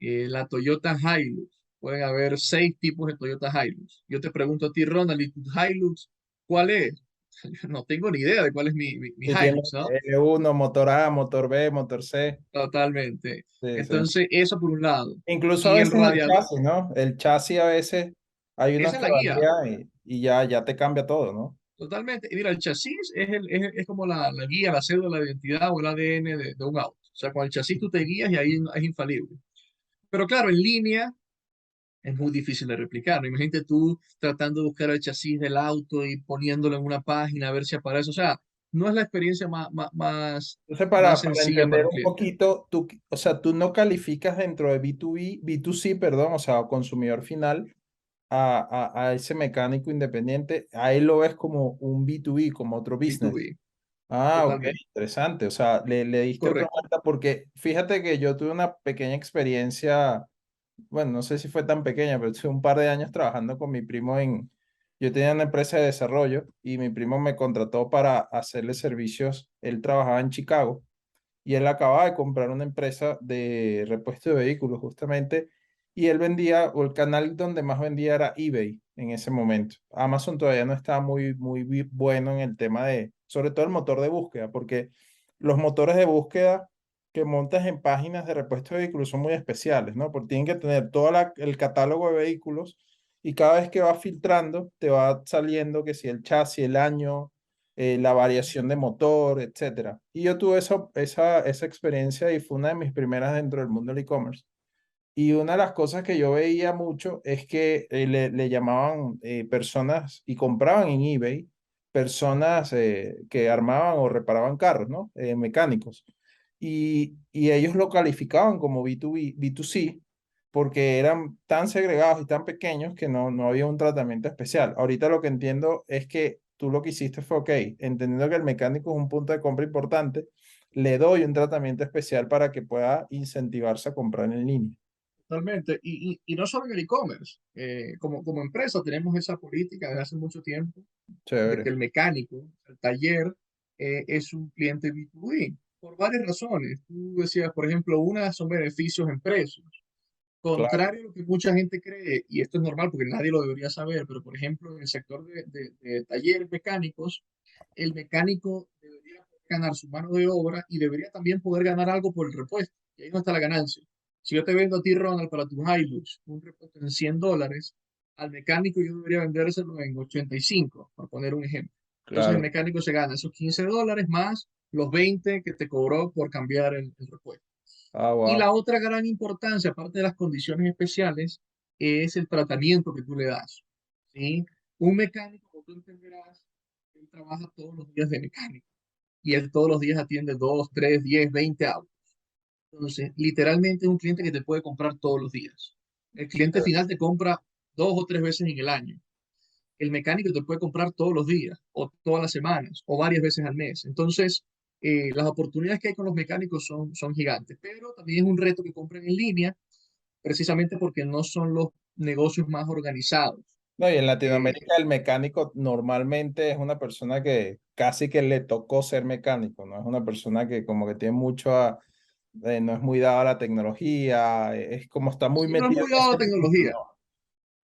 la Toyota Hilux. pueden haber 6 tipos de Toyota Hilux. Yo te pregunto a ti, Ronald, ¿y tu Hilux cuál es? Yo no tengo ni idea de cuál es mi Si tiene Hilux, ¿no? L1, motor A, motor B, motor C. Totalmente. Sí, sí. Entonces, eso por un lado. Incluso a Y el veces el radiador, chasis, ¿no? El chasis a veces hay unos esa es que la guía. varían y ya te cambia todo, ¿no? Totalmente. Y mira, el chasis es como la guía, la cédula de identidad o el ADN de un auto. O sea, con el chasis tú te guías y ahí es infalible. Pero claro, en línea es muy difícil de replicar, ¿no? Imagínate tú tratando de buscar el chasis del auto y poniéndolo en una página a ver si aparece. O sea, no es la experiencia Entonces, más para sencilla para entender un un cliente. poquito, o sea, tú no calificas dentro de B2B, B2C, perdón, o sea, consumidor final, a ese mecánico independiente, ahí lo ves como un B2B, como otro business. B2B, Ah, ok, totalmente. interesante. O sea, le diste otra Correcto. vuelta porque fíjate que yo tuve una pequeña experiencia, bueno, no sé si fue tan pequeña, pero tuve un par de años trabajando con mi primo yo tenía una empresa de desarrollo y mi primo me contrató para hacerle servicios. Él trabajaba en Chicago y él acababa de comprar una empresa de repuesto de vehículos justamente y él vendía, o el canal donde más vendía era eBay en ese momento. Amazon todavía no estaba muy bueno en el tema de, sobre todo el motor de búsqueda, porque los motores de búsqueda que montas en páginas de repuesto de vehículos son muy especiales, ¿no? Porque tienen que tener todo el catálogo de vehículos y cada vez que vas filtrando te va saliendo que si el chasis, el año, la variación de motor, etcétera. Y yo tuve esa experiencia y fue una de mis primeras dentro del mundo del e-commerce. Y una de las cosas que yo veía mucho es que le llamaban personas y compraban en eBay personas que armaban o reparaban carros, ¿no? Mecánicos. Y ellos lo calificaban como B2B, B2C porque eran tan segregados y tan pequeños que no había un tratamiento especial. Ahorita lo que entiendo es que tú lo que hiciste fue, ok, entendiendo que el mecánico es un punto de compra importante, le doy un tratamiento especial para que pueda incentivarse a comprar en línea. Totalmente. Y no solo en el e-commerce. Como empresa tenemos esa política desde hace mucho tiempo de que Chévere. el mecánico, el taller, es un cliente B2B por varias razones. Tú decías, por ejemplo, una son beneficios en precios. Claro, Contrario a lo que mucha gente cree, y esto es normal porque nadie lo debería saber, pero por ejemplo, en el sector de talleres mecánicos, el mecánico debería poder ganar su mano de obra y debería también poder ganar algo por el repuesto. Y ahí no está la ganancia. Si yo te vendo a ti, Ronald, para tu Hilux, un repuesto en $100, al mecánico yo debería vendérselo en 85, por poner un ejemplo. Entonces el claro. mecánico se gana esos $15 más los 20 que te cobró por cambiar el repuesto. Ah, Y wow. la otra gran importancia, aparte de las condiciones especiales, es el tratamiento que tú le das. ¿Sí? Un mecánico, como tú entenderás, él trabaja todos los días de mecánico y él todos los días atiende 2, 3, 10, 20 autos. Entonces, literalmente es un cliente que te puede comprar todos los días. El cliente final te compra 2 o 3 veces en el año. El mecánico te puede comprar todos los días, o todas las semanas, o varias veces al mes. Entonces, las oportunidades que hay con los mecánicos son gigantes, pero también es un reto que compren en línea, precisamente porque no son los negocios más organizados. No, y en Eh, Latinoamérica el mecánico normalmente es una persona que casi que le tocó ser mecánico, ¿no? Es una persona que como que tiene no es muy dada a la tecnología, es como está muy si no es metido muy en dado a ese la mundo, tecnología, ¿no?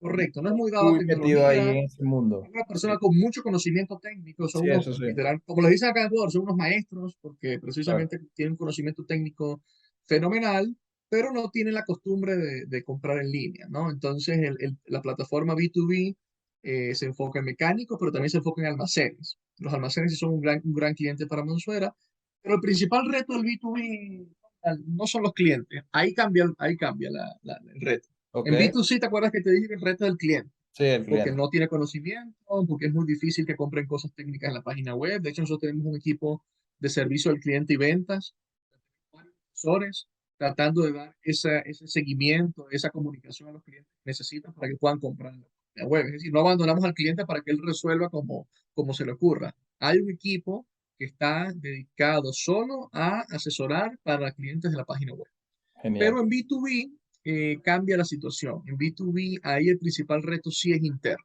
correcto, no es muy dado a la Muy metido ahí tecnología, en ese mundo. es una persona Sí, con mucho conocimiento técnico, son sí, unos, eso sí, literal, como les dicen acá en Ecuador, son unos maestros, porque claro. precisamente tienen un conocimiento técnico fenomenal, pero no tienen la costumbre de comprar en línea, ¿no? Entonces, la plataforma B2B se enfoca en mecánicos, pero también se enfoca en almacenes. Los almacenes sí son un gran cliente para Monsuera, pero el principal reto del B2B no son los clientes, ahí cambia el reto. Ok, En B2C, ¿te acuerdas que te dije que el reto es el cliente? sí, el Porque cliente. no tiene conocimiento, porque es muy difícil que compren cosas técnicas en la página web. De hecho, nosotros tenemos un equipo de servicio al cliente y ventas, varios asesores, tratando de dar ese seguimiento, esa comunicación a los clientes que necesitan para que puedan comprar en la página web. Es decir, no abandonamos al cliente para que él resuelva como se le ocurra. Hay un equipo que está dedicado solo a asesorar para clientes de la página web. Genial. Pero en B2B cambia la situación. En B2B ahí el principal reto sí es interno.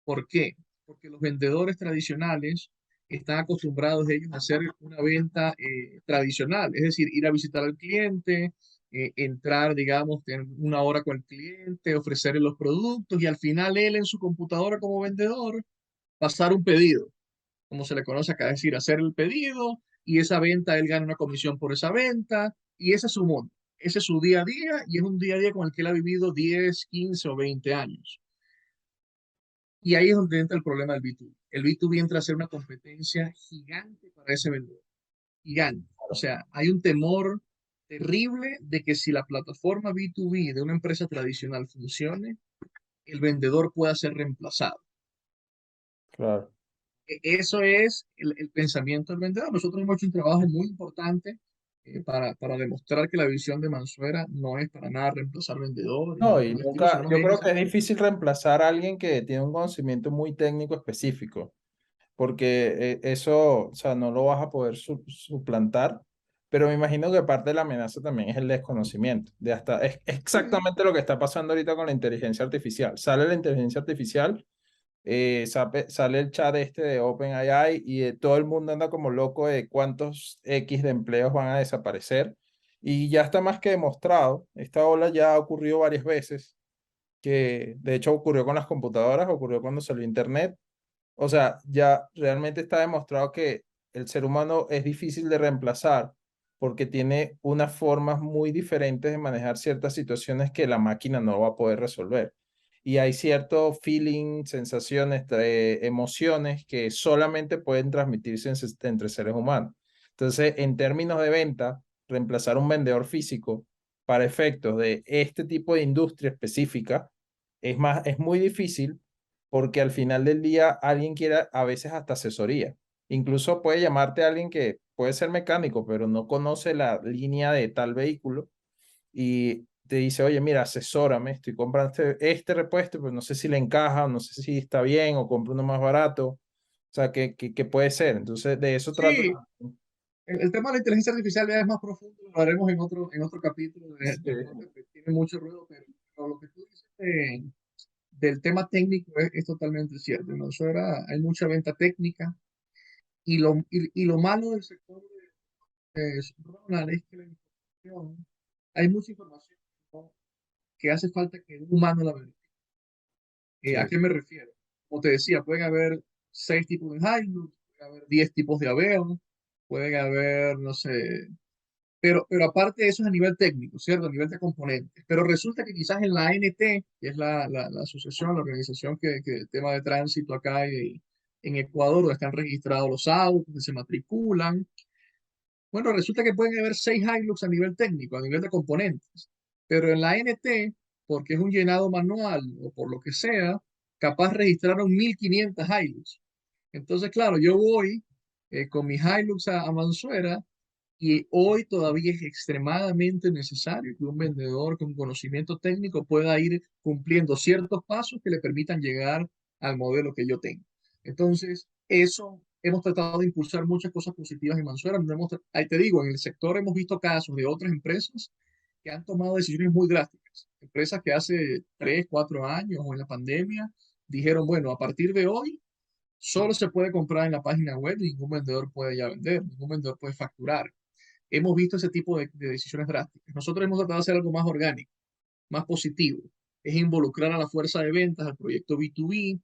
¿Por qué? Porque los vendedores tradicionales están acostumbrados ellos a hacer una venta tradicional, es decir, ir a visitar al cliente, entrar, digamos, tener una hora con el cliente, ofrecerle los productos y al final él en su computadora como vendedor pasar un pedido, como se le conoce acá, es decir, hacer el pedido y esa venta, él gana una comisión por esa venta y ese es su mundo, ese es su día a día y es un día a día con el que él ha vivido 10, 15 o 20 años. Y ahí es donde entra el problema del B2B. El B2B entra a ser una competencia gigante para ese vendedor, gigante. O sea, hay un temor terrible de que si la plataforma B2B de una empresa tradicional funcione, el vendedor pueda ser reemplazado. Claro. Eso es el pensamiento del vendedor. Nosotros hemos hecho un trabajo muy importante para demostrar que la visión de Mansuera no es para nada reemplazar vendedores ni No, nada y por el estilo, nunca, sino más yo bien creo hacer que es cosas. difícil reemplazar a alguien que tiene un conocimiento muy técnico específico, porque eso, o sea, no lo vas a poder suplantar, pero me imagino que parte de la amenaza también es el desconocimiento, de hasta, es Sí, exactamente lo que está pasando ahorita con la inteligencia artificial. Sale la inteligencia artificial, sale el chat este de OpenAI y todo el mundo anda como loco de cuántos X de empleos van a desaparecer. Y ya está más que demostrado, esta ola ya ha ocurrido varias veces, que de hecho ocurrió con las computadoras, ocurrió cuando salió Internet. O sea, ya realmente está demostrado que el ser humano es difícil de reemplazar porque tiene unas formas muy diferentes de manejar ciertas situaciones que la máquina no va a poder resolver. Y hay cierto feeling, sensaciones, emociones que solamente pueden transmitirse entre seres humanos. Entonces, en términos de venta, reemplazar un vendedor físico para efectos de este tipo de industria específica es muy difícil porque al final del día alguien quiere a veces hasta asesoría. Incluso puede llamarte a alguien que puede ser mecánico, pero no conoce la línea de tal vehículo y te dice, oye, mira, asesórame, estoy comprando este repuesto, pero no sé si le encaja, o no sé si está bien, o compro uno más barato. O sea, ¿qué puede ser? Entonces, de eso trata. sí, el tema de la inteligencia artificial ya es más profundo, lo haremos en otro capítulo Sí, del podcast, que tiene mucho ruido, pero lo que tú dices del tema técnico es totalmente cierto. En Venezuela hay mucha venta técnica y lo malo del sector rural es que la información, hay mucha información, ¿no?, que hace falta que un humano la verifique. ¿A sí, qué me refiero? Como te decía, pueden haber 6 tipos de Hilux, pueden haber 10 tipos de Aveo, pueden haber, no sé, pero aparte de eso es a nivel técnico, ¿cierto? A nivel de componentes. Pero resulta que quizás en la ANT, que es la asociación, la organización que el tema de tránsito acá en Ecuador, donde están registrados los autos, que se matriculan, bueno, resulta que pueden haber 6 Hilux a nivel técnico, a nivel de componentes, pero en la ANT, porque es un llenado manual o por lo que sea, capaz registraron 1500 Hilux. Entonces, claro, yo voy con mi Hilux a Mansuera y hoy todavía es extremadamente necesario que un vendedor con conocimiento técnico pueda ir cumpliendo ciertos pasos que le permitan llegar al modelo que yo tengo. Entonces, eso hemos tratado de impulsar muchas cosas positivas en Mansuera. No hemos, ahí te digo, en el sector hemos visto casos de otras empresas que han tomado decisiones muy drásticas. Empresas que hace 3, 4 años o en la pandemia dijeron, bueno, a partir de hoy solo se puede comprar en la página web y ningún vendedor puede ya vender, ningún vendedor puede facturar. Hemos visto ese tipo de decisiones drásticas. Nosotros hemos tratado de hacer algo más orgánico, más positivo. Es involucrar a la fuerza de ventas, al proyecto B2B,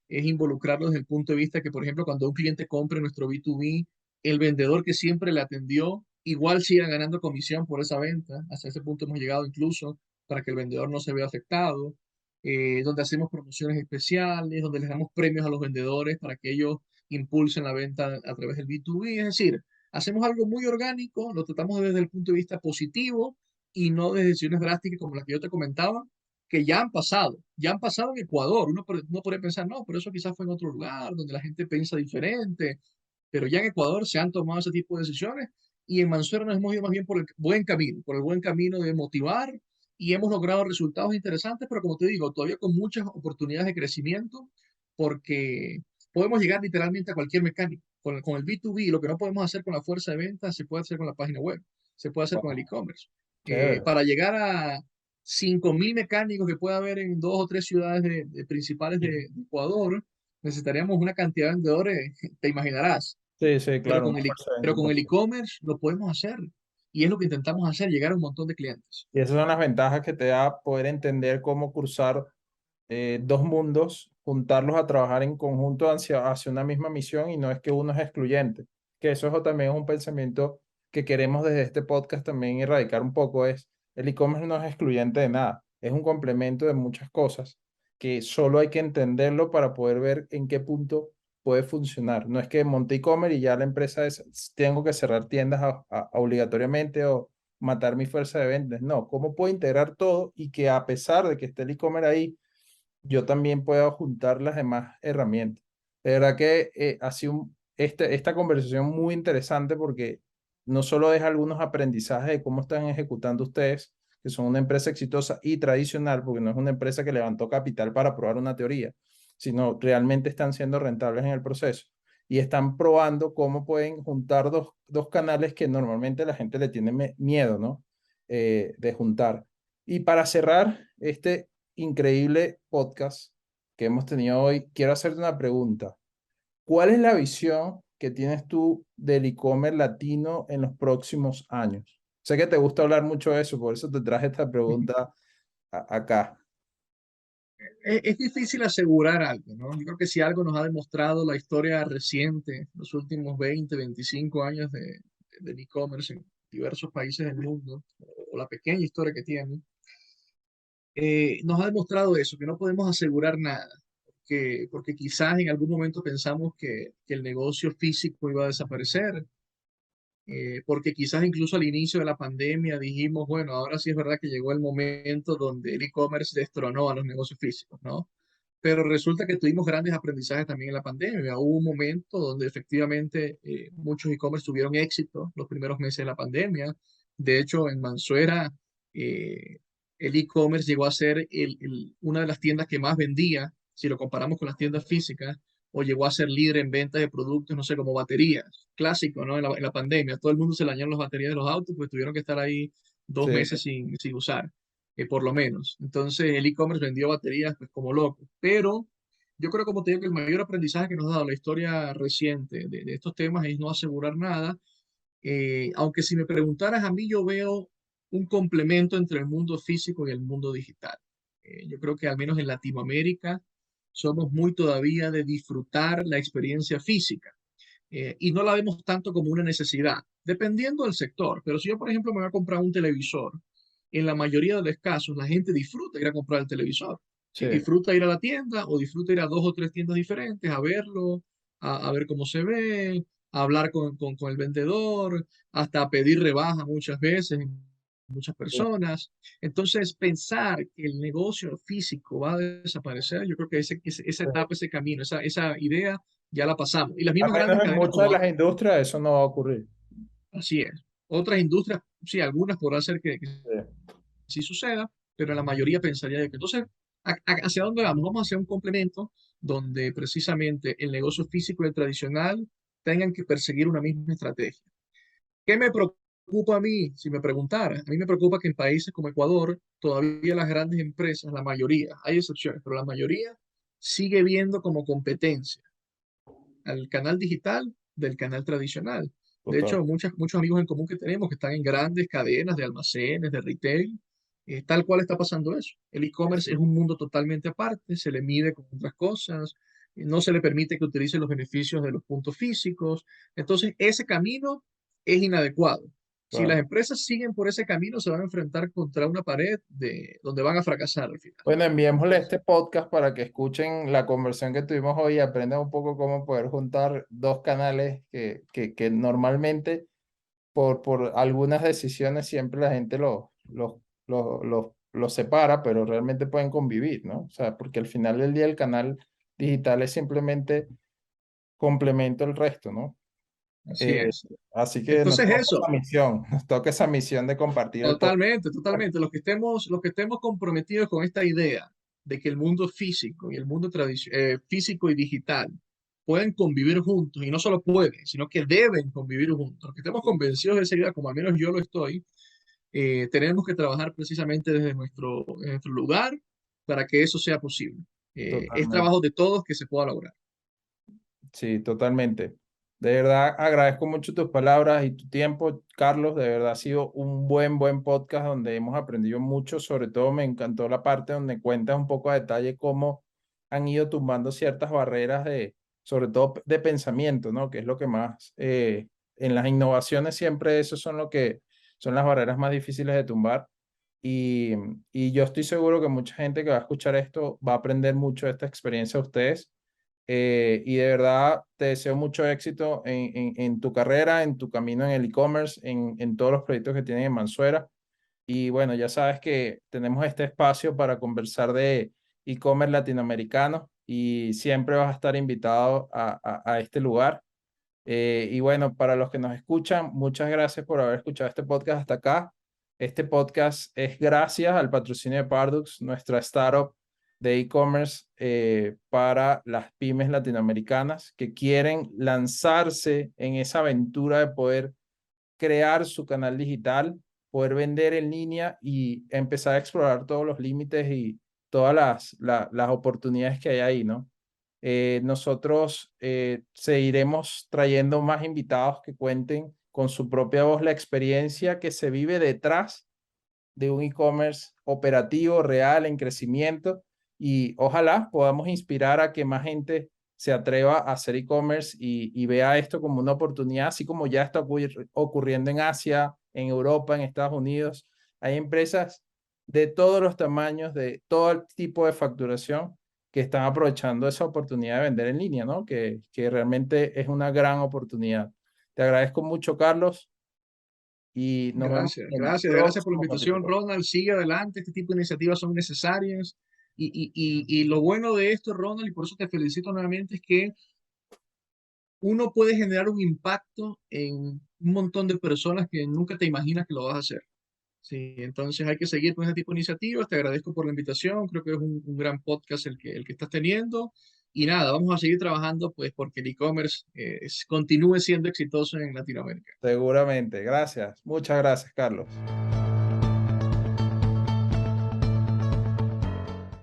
es involucrarlo desde el punto de vista que, por ejemplo, cuando un cliente compre nuestro B2B, el vendedor que siempre le atendió, igual siga ganando comisión por esa venta. Hasta ese punto hemos llegado incluso para que el vendedor no se vea afectado. Donde hacemos promociones especiales, donde les damos premios a los vendedores para que ellos impulsen la venta a través del B2B. Es decir, hacemos algo muy orgánico, lo tratamos desde el punto de vista positivo y no de decisiones drásticas como las que yo te comentaba, que ya han pasado en Ecuador. Uno podría pensar, no, pero eso quizás fue en otro lugar donde la gente piensa diferente, pero ya en Ecuador se han tomado ese tipo de decisiones y en Mansuera nos hemos ido más bien por el buen camino, por el buen camino de motivar y hemos logrado resultados interesantes, pero como te digo, todavía con muchas oportunidades de crecimiento porque podemos llegar literalmente a cualquier mecánico. Con el B2B, lo que no podemos hacer con la fuerza de ventas, se puede hacer con la página web, se puede hacer con el wow, e-commerce. chévere. Para llegar a 5000 mecánicos que pueda haber en 2 o 3 ciudades principales de Ecuador, necesitaríamos una cantidad de vendedores, te imaginarás, Sí, sí, pero claro, una fuerza de venta pero con el importante. e-commerce lo podemos hacer. y es lo que intentamos hacer, llegar a un montón de clientes. Y esas son las ventajas que te da poder entender cómo cruzar dos mundos, juntarlos a trabajar en conjunto hacia una misma misión y no es que uno es excluyente. Que eso también es un pensamiento que queremos desde este podcast también erradicar un poco, es el e-commerce no es excluyente de nada, es un complemento de muchas cosas que solo hay que entenderlo para poder ver en qué punto puede funcionar. No es que monte e-commerce y ya la empresa tengo que cerrar tiendas obligatoriamente o matar mi fuerza de ventas. No, ¿cómo puedo integrar todo y que a pesar de que esté el e-commerce ahí, yo también puedo juntar las demás herramientas? De verdad que ha sido esta conversación muy interesante porque no solo deja algunos aprendizajes de cómo están ejecutando ustedes, que son una empresa exitosa y tradicional, porque no es una empresa que levantó capital para probar una teoría, sino realmente están siendo rentables en el proceso y están probando cómo pueden juntar dos canales que normalmente la gente le tiene miedo, ¿no? De juntar. Y para cerrar este increíble podcast que hemos tenido hoy, quiero hacerte una pregunta. ¿Cuál es la visión que tienes tú del e-commerce latino en los próximos años? Sé que te gusta hablar mucho de eso, por eso te traje esta pregunta acá. Es difícil asegurar algo, ¿no? Yo creo que si algo nos ha demostrado la historia reciente, los últimos 20, 25 años del e-commerce en diversos países del mundo, o la pequeña historia que tiene, nos ha demostrado eso, que no podemos asegurar nada, porque quizás en algún momento pensamos que el negocio físico iba a desaparecer, porque quizás incluso al inicio de la pandemia dijimos, bueno, ahora sí es verdad que llegó el momento donde el e-commerce destronó a los negocios físicos, ¿no? Pero resulta que tuvimos grandes aprendizajes también en la pandemia. Hubo un momento donde efectivamente muchos e-commerce tuvieron éxito los primeros meses de la pandemia. De hecho, en Mansuera, eh, el e-commerce llegó a ser una de las tiendas que más vendía, si lo comparamos con las tiendas físicas, o llegó a ser líder en ventas de productos, no sé, como baterías. Clásico, ¿no? En la pandemia, todo el mundo se le dañaron las baterías de los autos, pues tuvieron que estar ahí dos Sí, meses sin usar, por lo menos. Entonces el e-commerce vendió baterías pues como loco. Pero yo creo, como te digo, que el mayor aprendizaje que nos ha dado la historia reciente de estos temas es no asegurar nada. Aunque si me preguntaras a mí, yo veo un complemento entre el mundo físico y el mundo digital. Yo creo que al menos en Latinoamérica somos muy todavía de disfrutar la experiencia física, y no la vemos tanto como una necesidad, dependiendo del sector. Pero si yo, por ejemplo, me voy a comprar un televisor, en la mayoría de los casos la gente disfruta ir a comprar el televisor. sí. ¿Sí? Disfruta ir a la tienda o disfruta ir a dos o tres tiendas diferentes a verlo, a ver cómo se ve, a hablar con el vendedor, hasta a pedir rebaja muchas veces, muchas Sí. personas. Entonces, pensar que el negocio físico va a desaparecer, yo creo que esa etapa, ese camino, esa idea ya la pasamos. Y las Al mismas grandes menos en cadenas muchas de como las industrias eso no va a ocurrir. así es. Otras industrias, sí, algunas podrá ser que Sí. sí suceda, pero la mayoría pensaría de que entonces, ¿hacia dónde vamos? Vamos hacia un complemento donde precisamente el negocio físico y el tradicional tengan que perseguir una misma estrategia. ¿Qué me preocupa a mí? Si me preguntara, a mí me preocupa que en países como Ecuador, todavía las grandes empresas, la mayoría, hay excepciones, pero la mayoría sigue viendo como competencia al canal digital del canal tradicional. De Total. hecho, muchos amigos en común que tenemos que están en grandes cadenas de almacenes, de retail, tal cual está pasando eso. El e-commerce es un mundo totalmente aparte, se le mide con otras cosas, no se le permite que utilice los beneficios de los puntos físicos. Entonces, ese camino es inadecuado. Si las Claro. empresas siguen por ese camino, se van a enfrentar contra una pared donde van a fracasar al final. Bueno, enviémosle Entonces, este podcast para que escuchen la conversión que tuvimos hoy y aprendan un poco cómo poder juntar dos canales que normalmente por algunas decisiones siempre la gente los separa, pero realmente pueden convivir, ¿no? O sea, porque al final del día el canal digital es simplemente complemento al resto, ¿no? así Eh, es. Así que nos Entonces, toca esa eso. misión, nos toca esa misión de compartir el podcast. Totalmente, totalmente. Los que estemos comprometidos con esta idea de que el mundo físico y el mundo físico y digital pueden convivir juntos, y no solo pueden, sino que deben convivir juntos. Los que estemos convencidos de esa idea, como al menos yo lo estoy, tenemos que trabajar precisamente desde nuestro lugar para que eso sea posible. Es Totalmente. trabajo de todos que se pueda lograr. Sí, totalmente. De verdad, agradezco mucho tus palabras y tu tiempo, Carlos. De verdad ha sido un buen podcast donde hemos aprendido mucho. Sobre todo me encantó la parte donde cuentas un poco a detalle cómo han ido tumbando ciertas barreras de, sobre todo de pensamiento, ¿no? Que es lo que más, en las innovaciones siempre eso son lo que son las barreras más difíciles de tumbar. Y, y yo estoy seguro que mucha gente que va a escuchar esto va a aprender mucho de esta experiencia de ustedes. Y de verdad te deseo mucho éxito en tu carrera, en tu camino en el e-commerce, en todos los proyectos que tienen en Mansuera. Y bueno, ya sabes que tenemos este espacio para conversar de e-commerce latinoamericano y siempre vas a estar invitado a este lugar. Y bueno, para los que nos escuchan, muchas gracias por haber escuchado este podcast hasta acá. Este podcast es gracias al patrocinio de Pardux, nuestra startup de e-commerce para las pymes latinoamericanas que quieren lanzarse en esa aventura de poder crear su canal digital, poder vender en línea y empezar a explorar todos los límites y todas las oportunidades que hay ahí, ¿no? Nosotros seguiremos trayendo más invitados que cuenten con su propia voz la experiencia que se vive detrás de un e-commerce operativo, real, en crecimiento y ojalá podamos inspirar a que más gente se atreva a hacer e-commerce y vea esto como una oportunidad, así como ya está ocurriendo en Asia, en Europa, en Estados Unidos. Hay empresas de todos los tamaños, de todo el tipo de facturación que están aprovechando esa oportunidad de vender en línea, ¿no? Que realmente es una gran oportunidad. Te agradezco mucho, Carlos, y nos vemos Gracias, en el gracias, gracias por la próximo invitación, capítulo. Ronald. Sigue adelante, este tipo de iniciativas son necesarias. Y lo bueno de esto, Ronald, y por eso te felicito nuevamente, es que uno puede generar un impacto en un montón de personas que nunca te imaginas que lo vas a hacer. Sí, entonces hay que seguir con este tipo de iniciativas. Te agradezco por la invitación. Creo que es un gran podcast el que estás teniendo. Y nada, vamos a seguir trabajando pues porque el e-commerce continúe siendo exitoso en Latinoamérica. Seguramente. Gracias. Muchas gracias, Carlos.